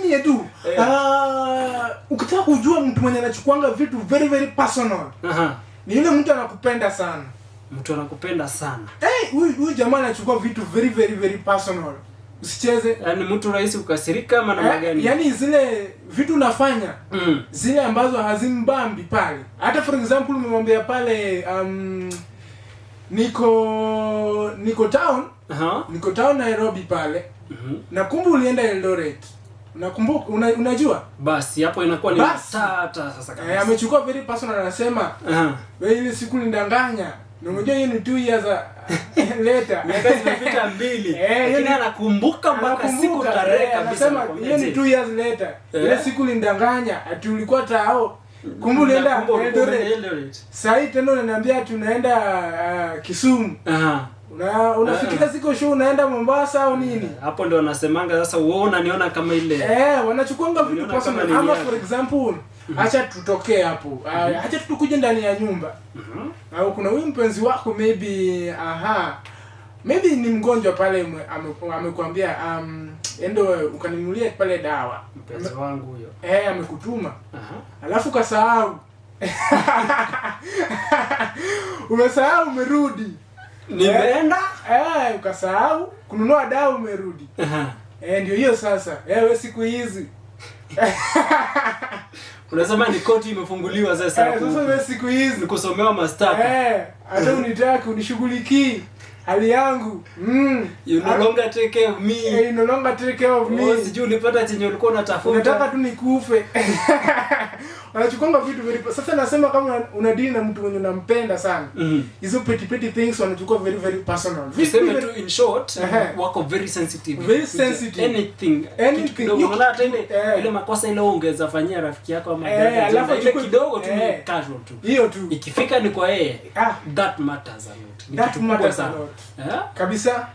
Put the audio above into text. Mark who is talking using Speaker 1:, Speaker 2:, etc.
Speaker 1: mie tu. Ukitaka kujua mtu mwenye anachukuanga vitu very very personal. Ni yule mtu anakupenda sana.
Speaker 2: Mtu anakupenda sana.
Speaker 1: Huyu jamaa anachukua vitu very very very personal. Usicheze.
Speaker 2: Yaani mtu rahisi ukasirika ama namna gani?
Speaker 1: Yaani zile vitu unafanya zile ambazo hazimbambi pale. Hata for example umemwambia pale niko town. Niko town Nairobi pale. Na kumbe ulienda Eldoret. Nakumbuka unajua?
Speaker 2: Basi hapo inakuwa ni tata sasa kabisa.
Speaker 1: Amechukua very personal anasema, wewe ile siku nilidanganya. Na unajua hiyo ni 2 years later.
Speaker 2: Miaka zimepita 2. Lakini anakumbuka mpaka siku tarehe kabisa.
Speaker 1: Anasema hiyo ni 2 years later. Ile siku nilidanganya ati ulikuwa tao. Kumbe ulienda Eldoret. Sasa tena unaniambia tunaenda Kisumu. Unafikiria siko show unaenda Mombasa au nini?
Speaker 2: Hapo ndio wanasemanga sasa wewe unaniona kama ile.
Speaker 1: Wanachukuanga vitu personal. Ama for example, acha tutokee hapo. Acha tukuje ndani ya nyumba. Au kuna huyu mpenzi wako maybe maybe ni mgonjwa pale amekwambia endo ukaninunulie pale dawa.
Speaker 2: Mpenzi wangu huyo.
Speaker 1: Amekutuma. Alafu kasahau. Umesahau umerudi.
Speaker 2: Nimeenda?
Speaker 1: Ukasahau kununua dawa umerudi. Ndio hiyo sasa. Wewe siku hizi.
Speaker 2: Unasema ni koti imefunguliwa sasa.
Speaker 1: Sasa wewe siku hizi
Speaker 2: nikusomewa mastaka.
Speaker 1: Hata unitaki unishughulikii hali yangu.
Speaker 2: You no longer take care of me.
Speaker 1: You no longer take care of me.
Speaker 2: Sijui ulipata chenye ulikuwa unatafuta.
Speaker 1: Unataka tu nikufe. Wanachukua vitu very sasa nasema kama unadili na mtu mwenye unampenda sana. Hizo petty things wanachukua very very personal.
Speaker 2: Viseme tu in short, wako very sensitive.
Speaker 1: Very sensitive.
Speaker 2: Anything. Unaona hata ile makosa ile ungeweza fanyia rafiki yako ama dada. Alafu ile kidogo tu ni casual tu.
Speaker 1: Hiyo tu.
Speaker 2: Ikifika ni kwa yeye. That matters a lot.
Speaker 1: That matters a lot. Kabisa.